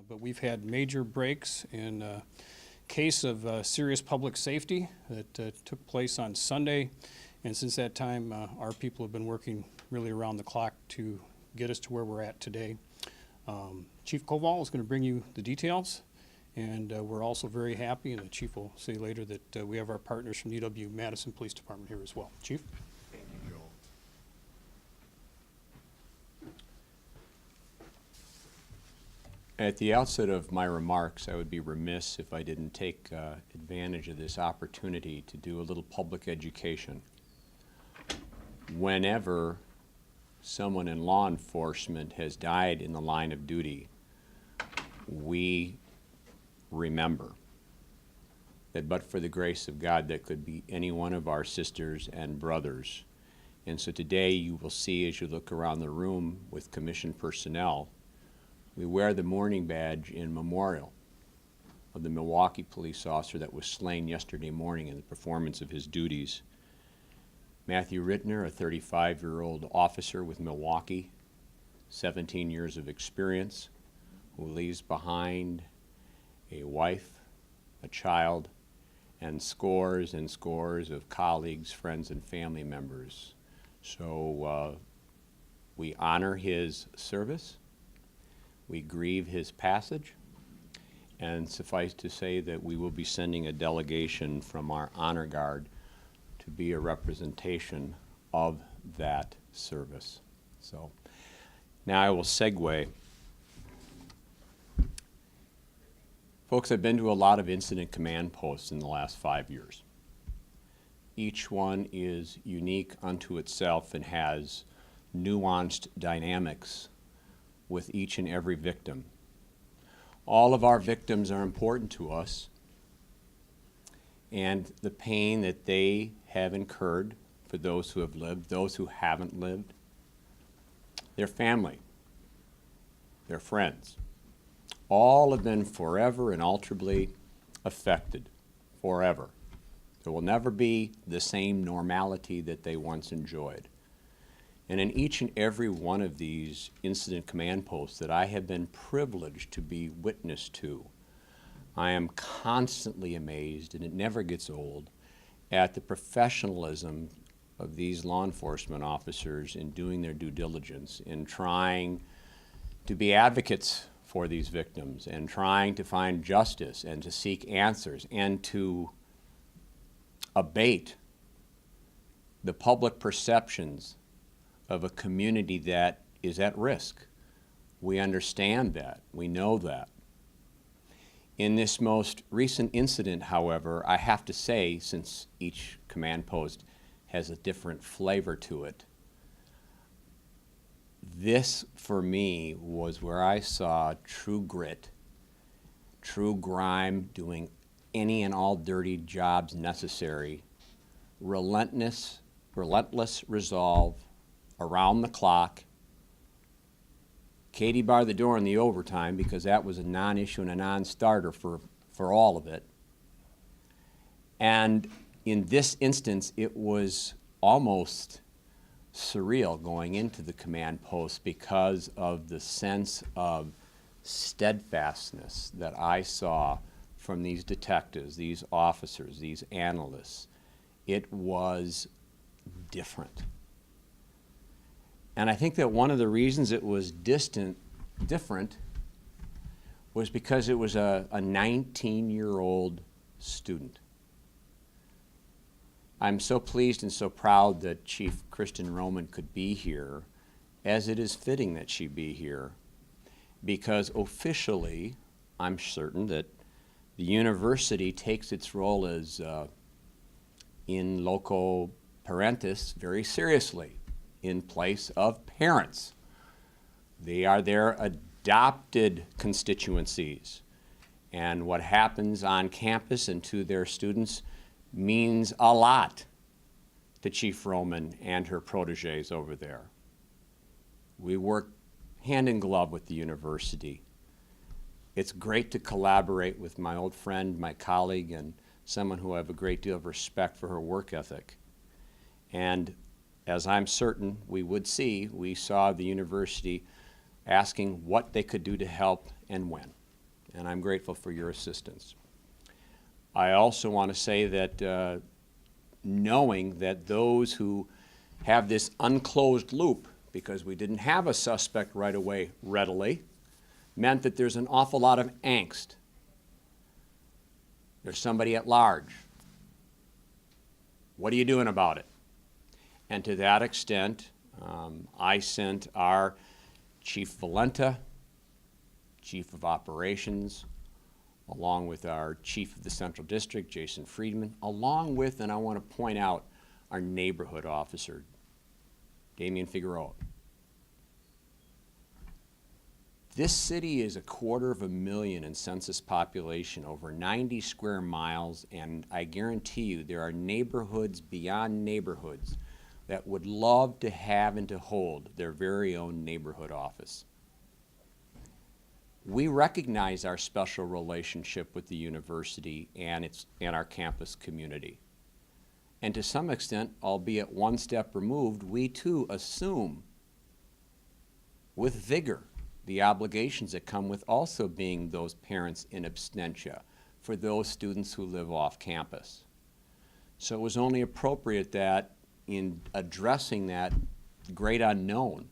but we've had major breaks in case of serious public safety that took place on Sunday. And since that time, our people have been working really around the clock to get us to where we're at today. Chief Koval is going to bring you the details. And we're also very happy, and the Chief will say later, that we have our partners from the UW-Madison Police Department here as well. Chief? Thank you, Joel. At the outset of my remarks, I would be remiss if I didn't take advantage of this opportunity to do a little public education. Whenever someone in law enforcement has died in the line of duty, we remember that but for the grace of God, that could be any one of our sisters and brothers. And so today you will see, as you look around the room with commissioned personnel, we wear the mourning badge in memorial of the Milwaukee police officer that was slain yesterday morning in the performance of his duties. Matthew Rittner, a 35-year-old officer with Milwaukee, 17 years of experience, who leaves behind a wife, a child, and scores of colleagues, friends, and family members. So we honor his service, we grieve his passage, and suffice to say that we will be sending a delegation from our honor guard to be a representation of that service. So now I will segue. Folks, I've been to a lot of incident command posts in the last 5 years. Each one is unique unto itself and has nuanced dynamics with each and every victim. All of our victims are important to us, and the pain that they have incurred for those who have lived, those who haven't lived, their family, their friends, all have been forever and alterably affected, forever. There will never be the same normality that they once enjoyed. And in each and every one of these incident command posts that I have been privileged to be witness to, I am constantly amazed, and it never gets old, at the professionalism of these law enforcement officers in doing their due diligence, in trying to be advocates for these victims and trying to find justice and to seek answers and to abate the public perceptions of a community that is at risk. We understand that. We know that. In this most recent incident, however, I have to say, since each command post has a different flavor to it, this, for me, was where I saw true grit, true grime, doing any and all dirty jobs necessary, relentless resolve, around the clock. Katie barred the door in the overtime because that was a non-issue and a non-starter for all of it. And in this instance, it was almost surreal going into the command post because of the sense of steadfastness that I saw from these detectives, these officers, these analysts. It was different. And I think that one of the reasons it was different was because it was a 19-year-old student. I'm so pleased and so proud that Chief Kristen Roman could be here, as it is fitting that she be here, because officially, I'm certain that the university takes its role as in loco parentis very seriously, in place of parents. They are their adopted constituencies, and what happens on campus and to their students means a lot to Chief Roman and her proteges over there. We work hand in glove with the university. It's great to collaborate with my old friend, my colleague, and someone who I have a great deal of respect for her work ethic. And as I'm certain we would see, we saw the university asking what they could do to help and when. and I'm grateful for your assistance. I also want to say that knowing that those who have this unclosed loop, because we didn't have a suspect right away readily, meant that there's an awful lot of angst. There's somebody at large. What are you doing about it? And to that extent, I sent our Chief Valenta, Chief of Operations, along with our Chief of the Central District, Jason Friedman, along with, and I want to point out, our neighborhood officer, Damian Figueroa. This city is 250,000 in census population, over 90 square miles, and I guarantee you there are neighborhoods beyond neighborhoods that would love to have and to hold their very own neighborhood office. We recognize our special relationship with the university and our campus community. And to some extent, albeit one step removed, we too assume with vigor the obligations that come with also being those parents in absentia for those students who live off campus. So it was only appropriate that in addressing that great unknown,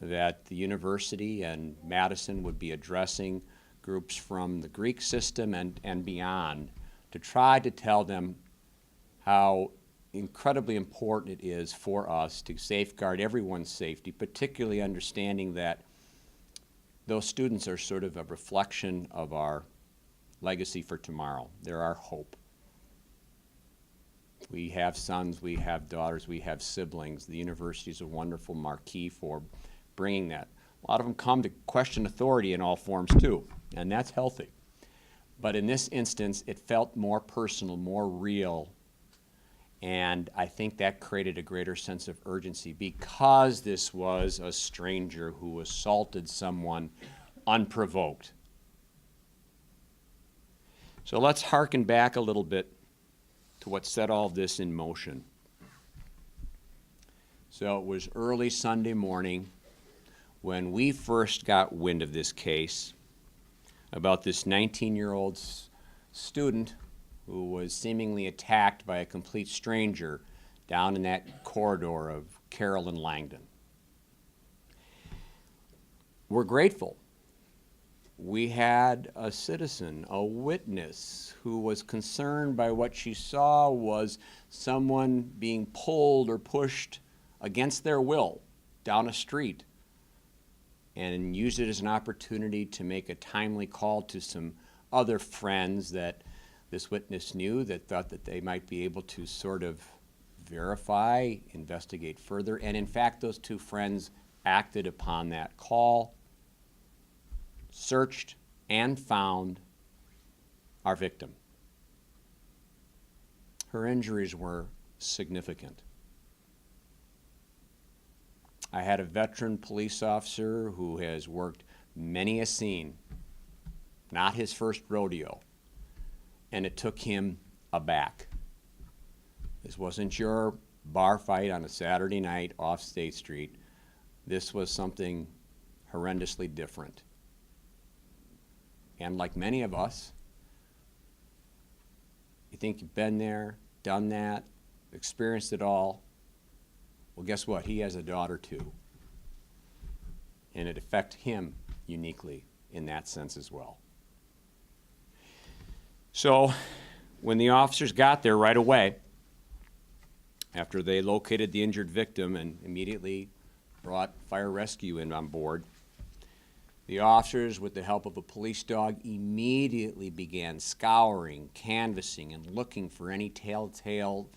that the university and Madison would be addressing groups from the Greek system and beyond to try to tell them how incredibly important it is for us to safeguard everyone's safety, particularly understanding that those students are sort of a reflection of our legacy for tomorrow. They're our hope. We have sons, we have daughters, we have siblings. The university is a wonderful marquee for bringing that. A lot of them come to question authority in all forms too, and that's healthy. But in this instance, it felt more personal, more real, and I think that created a greater sense of urgency because this was a stranger who assaulted someone unprovoked. So let's hearken back a little bit to what set all this in motion. So it was early Sunday morning when we first got wind of this case about this 19-year-old student who was seemingly attacked by a complete stranger down in that corridor of Carroll and Langdon. We're grateful. We had a citizen, a witness, who was concerned by what she saw was someone being pulled or pushed against their will down a street, and used it as an opportunity to make a timely call to some other friends that this witness knew that thought that they might be able to sort of verify, investigate further, and in fact those two friends acted upon that call, searched and found our victim. Her injuries were significant. I had a veteran police officer who has worked many a scene, not his first rodeo, and it took him aback. This wasn't your bar fight on a Saturday night off State Street. This was something horrendously different. And like many of us, you think you've been there, done that, experienced it all. Well, guess what? He has a daughter too. And it affects him uniquely in that sense as well. So when the officers got there right away, after they located the injured victim and immediately brought fire rescue in on board, the officers, with the help of a police dog, immediately began scouring, canvassing, and looking for any telltale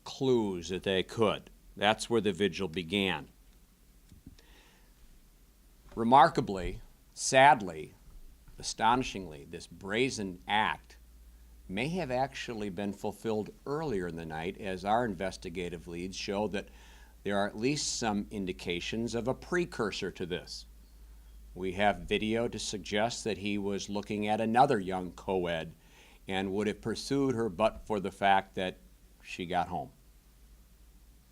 clues that they could. That's where the vigil began. Remarkably, sadly, astonishingly, this brazen act may have actually been fulfilled earlier in the night, as our investigative leads show that there are at least some indications of a precursor to this. We have video to suggest that he was looking at another young co-ed and would have pursued her but for the fact that she got home.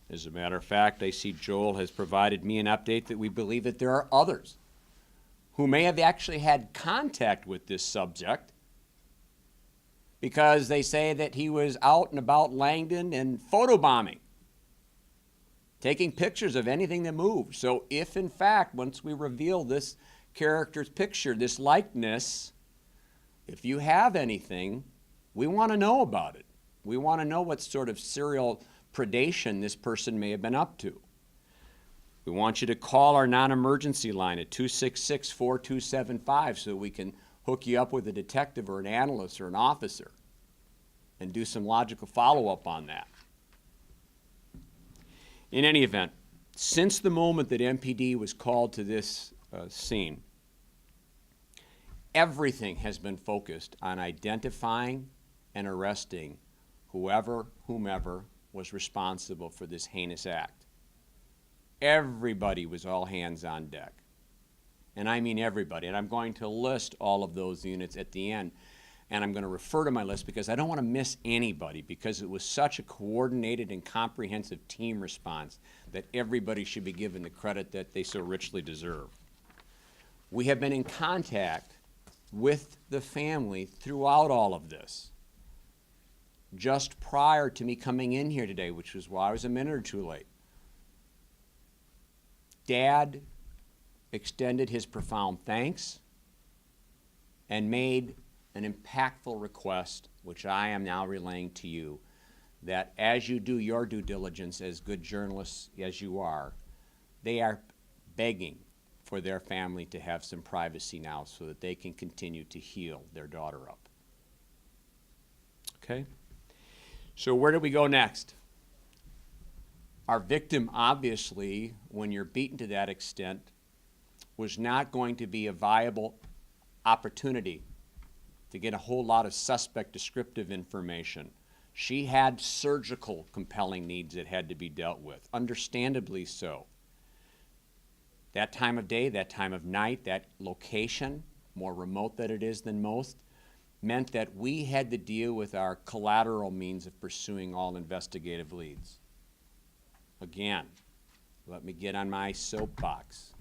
As a matter of fact, I see Joel has provided me an update that we believe that there are others who may have actually had contact with this subject because they say that he was out and about Langdon and photobombing, taking pictures of anything that moved. So if, in fact, once we reveal this character's picture, this likeness, if you have anything, we want to know about it. We want to know what sort of serial predation this person may have been up to. We want you to call our non-emergency line at 266-4275 so we can hook you up with a detective or an analyst or an officer and do some logical follow-up on that. In any event, since the moment that MPD was called to this scene, everything has been focused on identifying and arresting whomever was responsible for this heinous act. Everybody was all hands on deck. And I mean everybody. And I'm going to list all of those units at the end. And I'm going to refer to my list because I don't want to miss anybody, because it was such a coordinated and comprehensive team response that everybody should be given the credit that they so richly deserve. We have been in contact with the family throughout all of this. Just prior to me coming in here today, which was why I was a minute or two late, Dad extended his profound thanks and made an impactful request, which I am now relaying to you, that as you do your due diligence as good journalists as you are, they are begging for their family to have some privacy now so that they can continue to heal their daughter up. Okay? So where do we go next? Our victim, obviously, when you're beaten to that extent, was not going to be a viable opportunity to get a whole lot of suspect descriptive information. She had surgical compelling needs that had to be dealt with, understandably so. That time of day, that time of night, that location, more remote than it is than most, meant that we had to deal with our collateral means of pursuing all investigative leads. Again, let me get on my soapbox.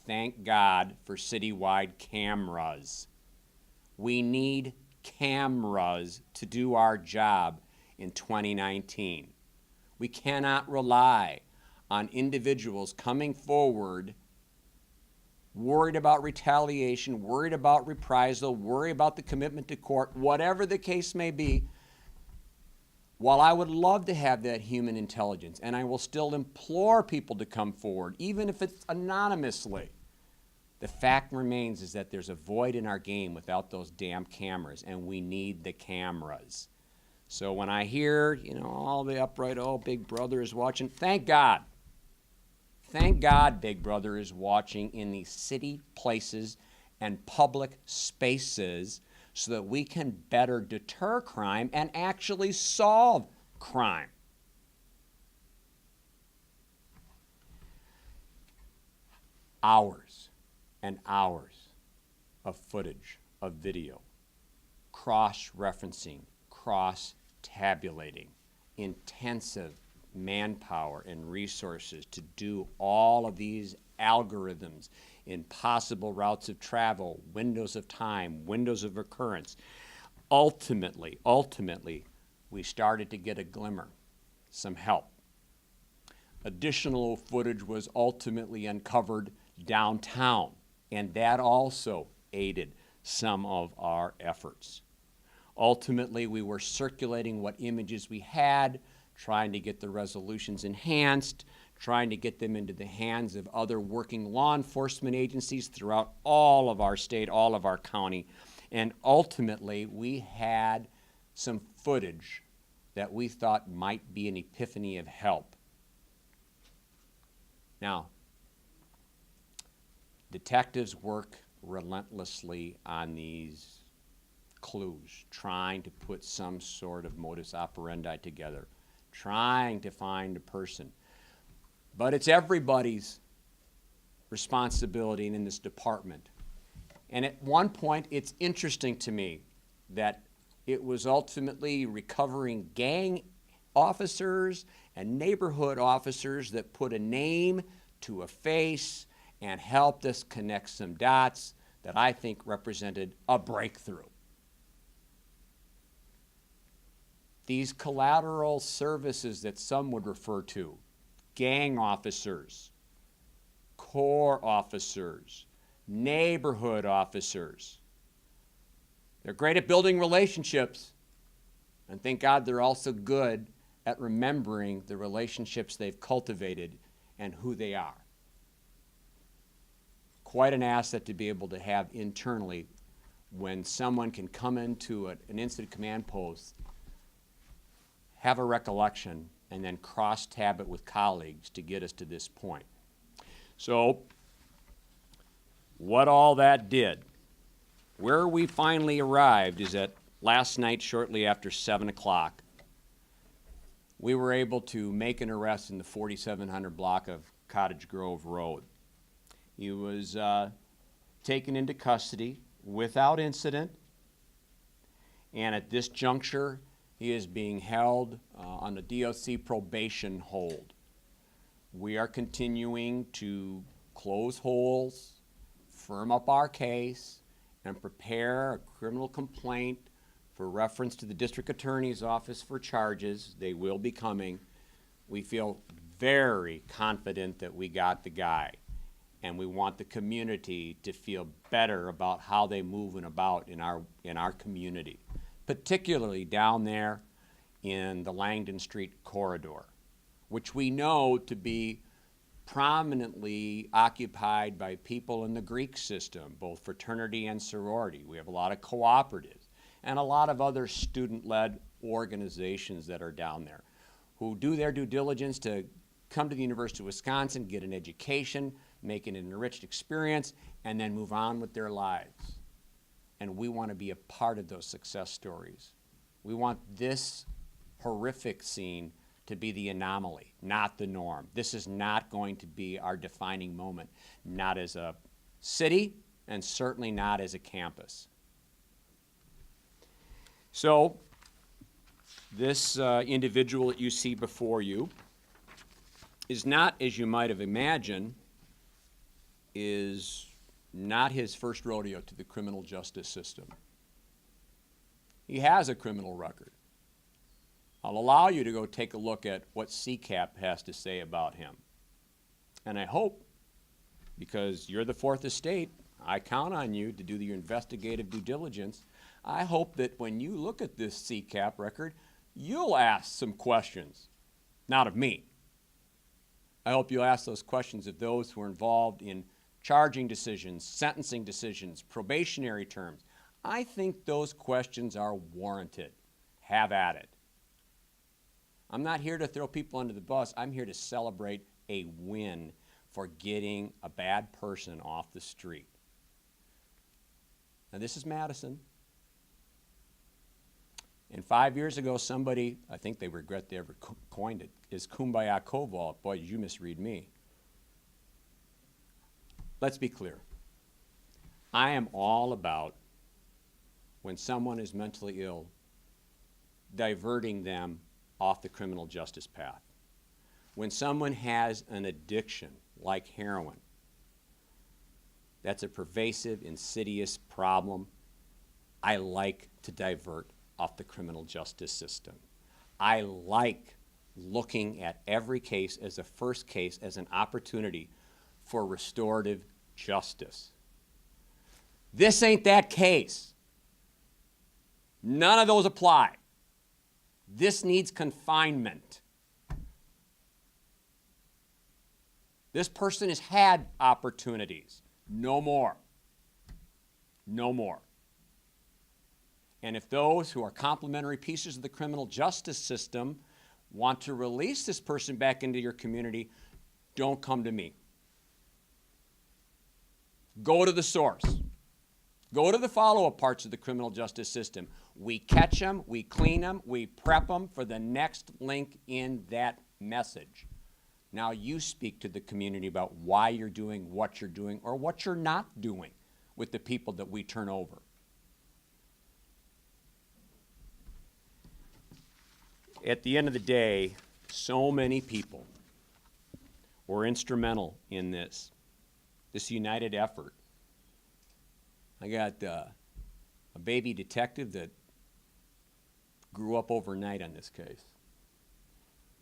Thank God for citywide cameras. We need cameras to do our job in 2019. We cannot rely on individuals coming forward worried about retaliation, worried about reprisal, worried about the commitment to court, whatever the case may be. While I would love to have that human intelligence, and I will still implore people to come forward, even if it's anonymously, the fact remains is that there's a void in our game without those damn cameras, and we need the cameras. So when I hear, all the upright, oh, Big Brother is watching, thank God. Thank God Big Brother is watching in these city places and public spaces so that we can better deter crime and actually solve crime. Hours and hours of footage, of video, cross-referencing, cross-tabulating, intensive manpower and resources to do all of these algorithms in possible routes of travel, windows of time, windows of occurrence. Ultimately, we started to get a glimmer, some help. Additional footage was ultimately uncovered downtown, and that also aided some of our efforts. Ultimately, we were circulating what images we had, trying to get the resolutions enhanced, trying to get them into the hands of other working law enforcement agencies throughout all of our state, all of our county. And ultimately, we had some footage that we thought might be an epiphany of help. Now, detectives work relentlessly on these clues, trying to put some sort of modus operandi together, trying to find a person. But it's everybody's responsibility in this department. And at one point, it's interesting to me that it was ultimately recovering gang officers and neighborhood officers that put a name to a face and helped us connect some dots that I think represented a breakthrough. These collateral services that some would refer to, gang officers, corps officers, neighborhood officers, they're great at building relationships, and thank God they're also good at remembering the relationships they've cultivated and who they are. Quite an asset to be able to have internally when someone can come into an incident command post, have a recollection, and then cross-tab it with colleagues to get us to this point. So, what all that did, where we finally arrived is that last night, shortly after 7 o'clock, we were able to make an arrest in the 4700 block of Cottage Grove Road. He was taken into custody without incident, and at this juncture, he is being held on a DOC probation hold. We are continuing to close holes, firm up our case, and prepare a criminal complaint for reference to the district attorney's office for charges. They will be coming. We feel very confident that we got the guy, and we want the community to feel better about how they move and about in our community, particularly down there in the Langdon Street corridor, which we know to be prominently occupied by people in the Greek system, both fraternity and sorority. We have a lot of cooperatives and a lot of other student-led organizations that are down there who do their due diligence to come to the University of Wisconsin, get an education, make an enriched experience, and then move on with their lives. And we want to be a part of those success stories. We want this horrific scene to be the anomaly, not the norm. This is not going to be our defining moment, not as a city and certainly not as a campus. So this individual that you see before you is not, as you might have imagined, is not his first rodeo to the criminal justice system. He has a criminal record. I'll allow you to go take a look at what CCAP has to say about him. And I hope, because you're the fourth estate, I count on you to do your investigative due diligence. I hope that when you look at this CCAP record, you'll ask some questions, not of me. I hope you'll ask those questions of those who are involved in charging decisions, sentencing decisions, probationary terms. I think those questions are warranted. Have at it. I'm not here to throw people under the bus. I'm here to celebrate a win for getting a bad person off the street. Now, this is Madison. And 5 years ago, somebody, I think they regret they ever coined it, is Kumbaya Koval. Boy, did you misread me. Let's be clear. I am all about, when someone is mentally ill, diverting them off the criminal justice path. When someone has an addiction, like heroin, that's a pervasive, insidious problem, I like to divert off the criminal justice system. I like looking at every case as a first case, as an opportunity for restorative justice. This ain't that case. None of those apply. This needs confinement. This person has had opportunities. No more. No more. And if those who are complementary pieces of the criminal justice system want to release this person back into your community, don't come to me. Go to the source. Go to the follow-up parts of the criminal justice system. We catch them, we clean them, we prep them for the next link in that message. Now you speak to the community about why you're doing what you're doing or what you're not doing with the people that we turn over. At the end of the day, so many people were instrumental in this united effort. I got a baby detective that grew up overnight on this case.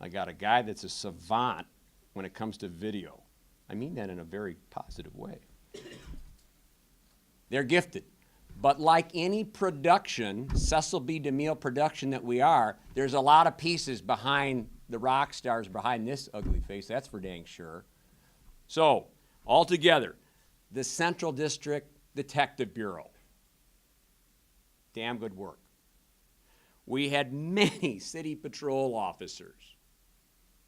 I got a guy that's a savant when it comes to video. I mean that in a very positive way. They're gifted. But like any production, Cecil B. DeMille production that we are, there's a lot of pieces behind the rock stars, behind this ugly face, that's for dang sure. So, altogether, the Central District Detective Bureau, damn good work. We had many city patrol officers,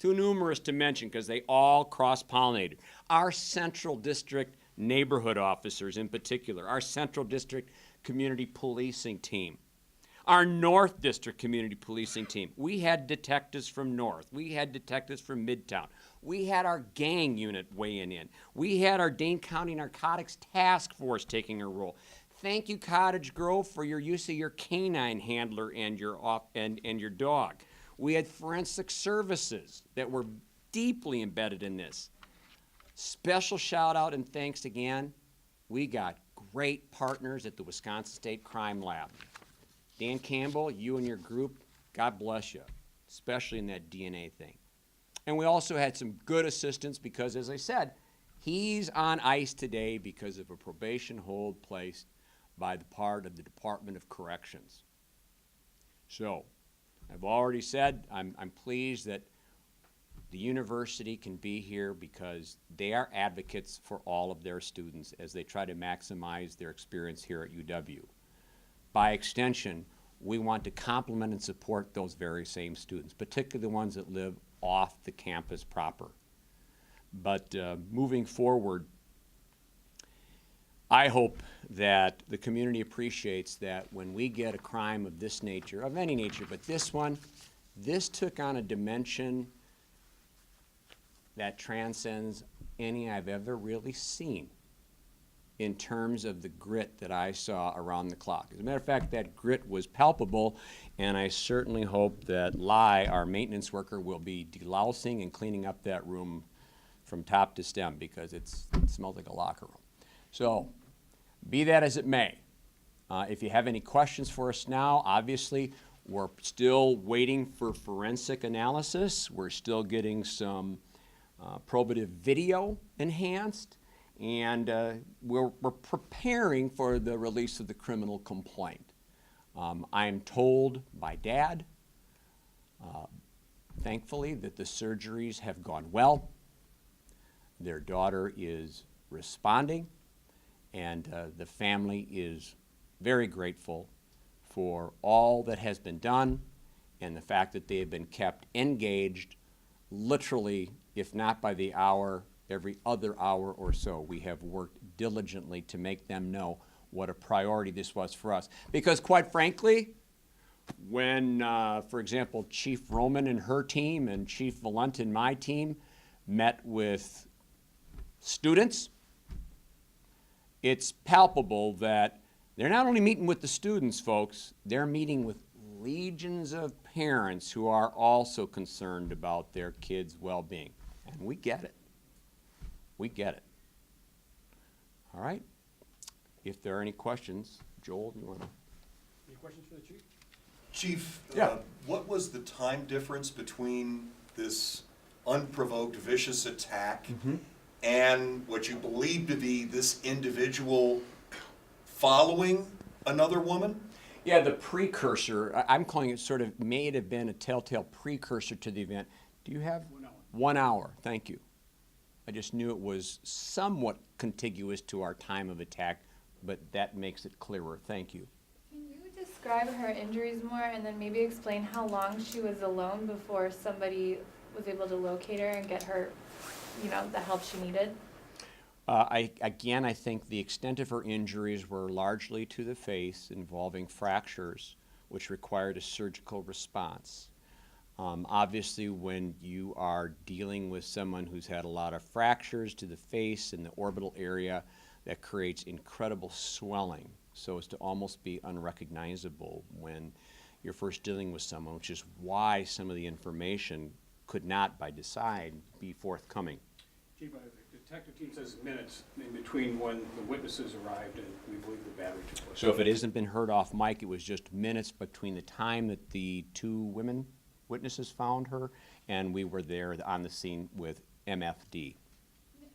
too numerous to mention because they all cross-pollinated. Our Central District neighborhood officers in particular, our Central District community policing team, our North District community policing team. We had detectives from North. We had detectives from Midtown. We had our gang unit weighing in. We had our Dane County Narcotics Task Force taking a role. Thank you, Cottage Grove, for your use of your canine handler and your dog. We had forensic services that were deeply embedded in this. Special shout out and thanks again. We got great partners at the Wisconsin State Crime Lab. Dan Campbell, you and your group, God bless you, especially in that DNA thing. And we also had some good assistance because, as I said, he's on ice today because of a probation hold placed by the part of the Department of Corrections. So, I've already said I'm pleased that the university can be here because they are advocates for all of their students as they try to maximize their experience here at UW. By extension, we want to complement and support those very same students, particularly the ones that live off the campus proper. But moving forward, I hope that the community appreciates that when we get a crime of this nature, of any nature, but this one, this took on a dimension that transcends any I've ever really seen in terms of the grit that I saw around the clock. As a matter of fact, that grit was palpable, and I certainly hope that Lai, our maintenance worker, will be delousing and cleaning up that room from top to stem because it smells like a locker room. So, be that as it may, if you have any questions for us now, obviously we're still waiting for forensic analysis. We're still getting some probative video enhanced, and we're preparing for the release of the criminal complaint. I am told by Dad, thankfully, that the surgeries have gone well. Their daughter is responding, and the family is very grateful for all that has been done and the fact that they have been kept engaged literally, if not by the hour, every other hour or so. We have worked diligently to make them know what a priority this was for us. Because quite frankly, when, for example, Chief Roman and her team and Chief Valent and my team met with students, it's palpable that they're not only meeting with the students, folks, they're meeting with legions of parents who are also concerned about their kids' well-being. And we get it. We get it. All right? If there are any questions, Joel, you want to? Any questions for the chief? Chief, Yeah. what was the time difference between this unprovoked, vicious attack and what you believe to be this individual following another woman? Yeah, the precursor, I'm calling it sort of may have been a telltale precursor to the event. Do you have? 1 hour. 1 hour, thank you. I just knew it was somewhat contiguous to our time of attack, but that makes it clearer. Thank you. Can you describe her injuries more and then maybe explain how long she was alone before somebody was able to locate her and get her, the help she needed? I think the extent of her injuries were largely to the face, involving fractures, which required a surgical response. Obviously, when you are dealing with someone who's had a lot of fractures to the face and the orbital area, that creates incredible swelling, so as to almost be unrecognizable when you're first dealing with someone, which is why some of the information could not, by design, be forthcoming. Chief, Detective team says minutes in between when the witnesses arrived and we believe the battery took place. So if it hasn't been heard off mic, it was just minutes between the time that the two women witnesses found her and we were there on the scene with MFD.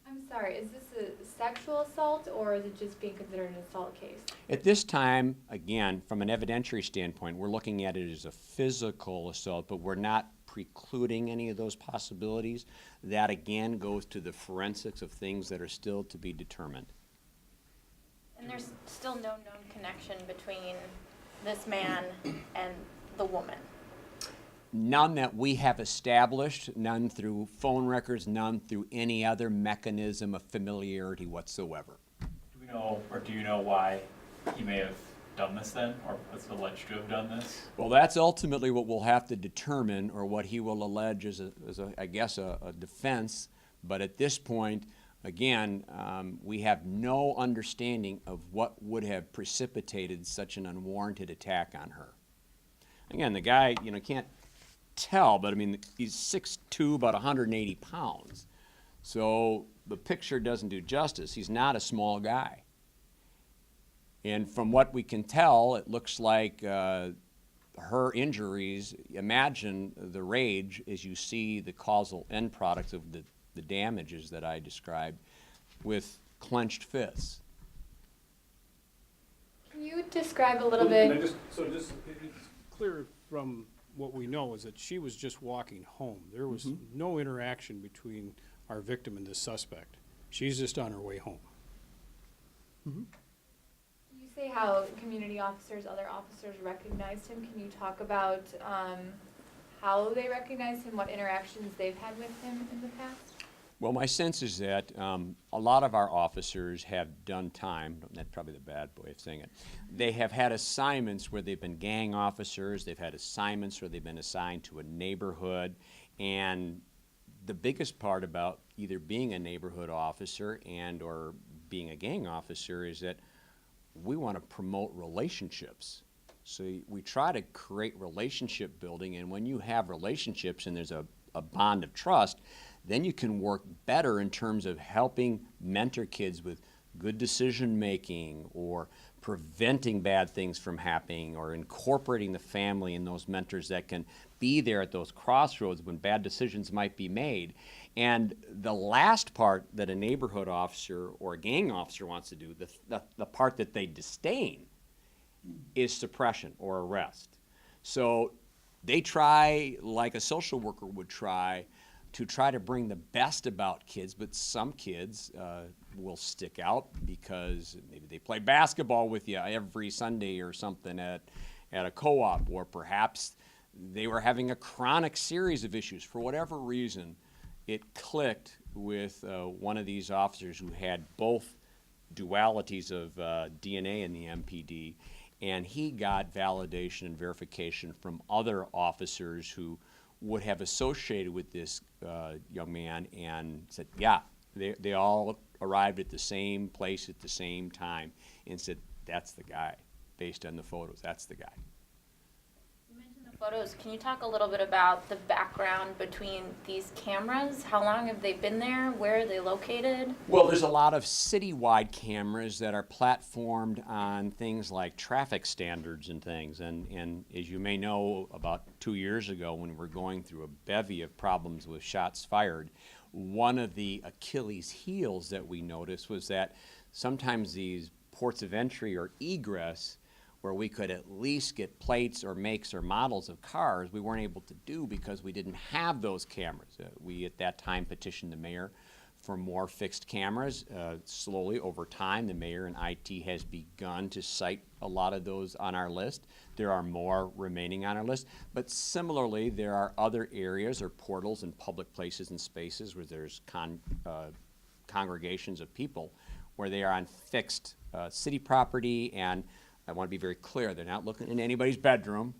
I'm sorry, is this a sexual assault or is it just being considered an assault case? At this time, again, from an evidentiary standpoint, we're looking at it as a physical assault, but we're not precluding any of those possibilities. That again goes to the forensics of things that are still to be determined. And there's still no known connection between this man and the woman. None that we have established, none through phone records, none through any other mechanism of familiarity whatsoever. Do we know, or do you know why he may have done this then, or was alleged to have done this? Well, that's ultimately what we'll have to determine, or what he will allege as I guess, a defense. But at this point, again, we have no understanding of what would have precipitated such an unwarranted attack on her. Again, the guy, can't tell, but I mean, he's 6'2", about 180 pounds. So the picture doesn't do justice. He's not a small guy. And from what we can tell, it looks like her injuries, imagine the rage as you see the causal end products of the damages that I described with clenched fists. Can you describe a little And I bit? it's clear from what we know is that she was just walking home. There was no interaction between our victim and the suspect. She's just on her way home. You say how community officers, other officers recognized him. Can you talk about how they recognized him, what interactions they've had with him in the past? Well, my sense is that a lot of our officers have done time, that's probably the bad way of saying it, they have had assignments where they've been gang officers, they've had assignments where they've been assigned to a neighborhood, and the biggest part about either being a neighborhood officer and or being a gang officer is that we want to promote relationships. So we try to create relationship building, and when you have relationships and there's a bond of trust, then you can work better in terms of helping mentor kids with good decision making or preventing bad things from happening or incorporating the family in those mentors that can be there at those crossroads when bad decisions might be made. And the last part that a neighborhood officer or a gang officer wants to do, the part that they disdain, is suppression or arrest. So they try, like a social worker would try to bring the best about kids, but some kids will stick out because maybe they play basketball with you every Sunday or something at a co-op, or perhaps they were having a chronic series of issues. For whatever reason, it clicked with one of these officers who had both dualities of DNA in the MPD, and he got validation and verification from other officers who would have associated with this young man and said, yeah, they all arrived at the same place at the same time, and said, that's the guy, based on the photos, that's the guy. You mentioned the photos. Can you talk a little bit about the background between these cameras? How long have they been there? Where are they located? Well, there's a lot of citywide cameras that are platformed on things like traffic standards and things. And as you may know, about 2 years ago when we were going through a bevy of problems with shots fired, one of the Achilles heels that we noticed was that sometimes these ports of entry or egress where we could at least get plates or makes or models of cars, we weren't able to do because we didn't have those cameras. We at that time petitioned the mayor for more fixed cameras. Slowly over time, the mayor and IT has begun to cite a lot of those on our list. There are more remaining on our list, but similarly, there are other areas or portals in public places and spaces where there's congregations of people where they are on fixed city property, and I want to be very clear, they're not looking in anybody's bedroom.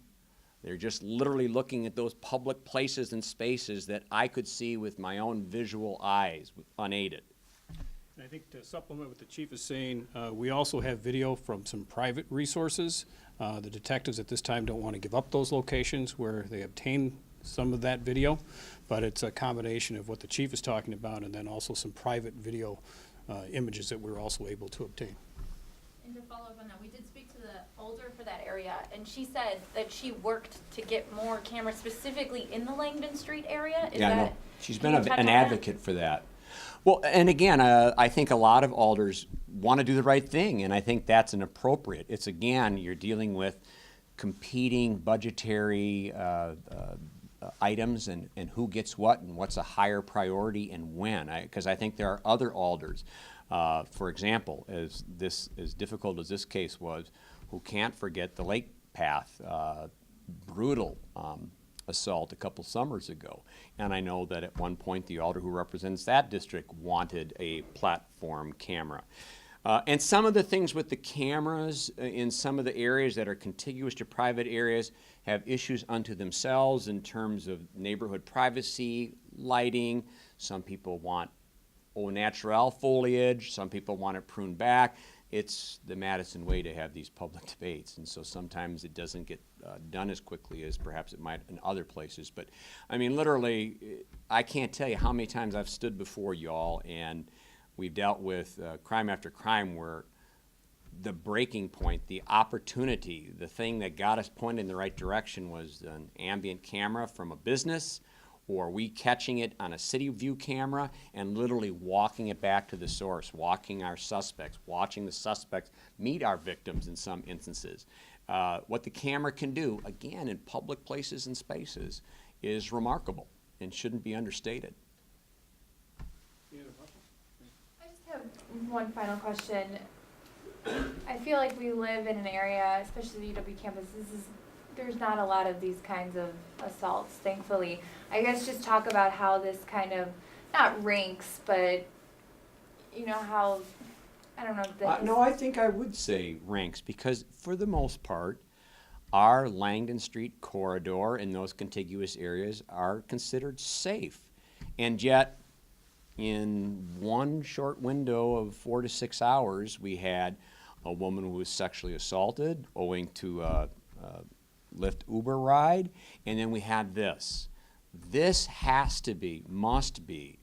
They're just literally looking at those public places and spaces that I could see with my own visual eyes, unaided. And I think to supplement what the chief is saying, we also have video from some private resources. The detectives at this time don't want to give up those locations where they obtained some of that video, but it's a combination of what the chief is talking about and then also some private video images that we're also able to obtain. And to follow up on that, we did speak to the older for that area, and she said that she worked to get more cameras specifically in the Langdon Street area. Is Yeah, I that, know. She's can been you touch an on that? advocate for that. Well, and again, I think a lot of alders want to do the right thing, and I think that's an appropriate. It's, again, you're dealing with competing budgetary items and who gets what and what's a higher priority and when. Because I think there are other alders, for example, as difficult as this case was, who can't forget the Lake Path brutal assault a couple summers ago. And I know that at one point the alder who represents that district wanted a platform camera. And some of the things with the cameras in some of the areas that are contiguous to private areas have issues unto themselves in terms of neighborhood privacy, lighting. Some people want au naturel foliage. Some people want it pruned back. It's the Madison way to have these public debates, and so sometimes it doesn't get done as quickly as perhaps it might in other places. But I mean, literally, I can't tell you how many times I've stood before y'all and we've dealt with crime after crime where the breaking point, the opportunity, the thing that got us pointed in the right direction was an ambient camera from a business, or we catching it on a city view camera and literally walking it back to the source, walking our suspects, watching the suspects meet our victims in some instances. What the camera can do, again, in public places and spaces, is remarkable and shouldn't be understated. I just have one final question. I feel like we live in an area, especially the UW campus, there's not a lot of these kinds of assaults, thankfully. I guess just talk about how this kind of, not ranks, but, you know, how, I don't know. No, I think I would say ranks because for the most part, our Langdon Street corridor and those contiguous areas are considered safe. And yet, in one short window of 4 to 6 hours, we had a woman who was sexually assaulted owing to a Lyft Uber ride, and then we had this. This has to be, must be,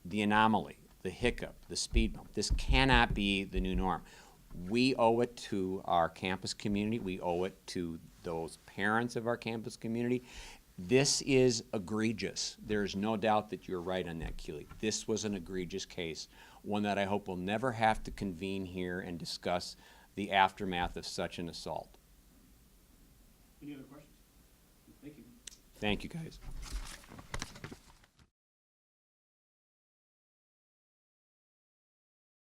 the anomaly, the hiccup, the speed bump. This cannot be the new norm. We owe it to our campus community. We owe it to those parents of our campus community. This is egregious. There is no doubt that you're right on that, Keely. This was an egregious case, one that I hope will never have to convene here and discuss the aftermath of such an assault. Any other questions? Thank you. Thank you, guys.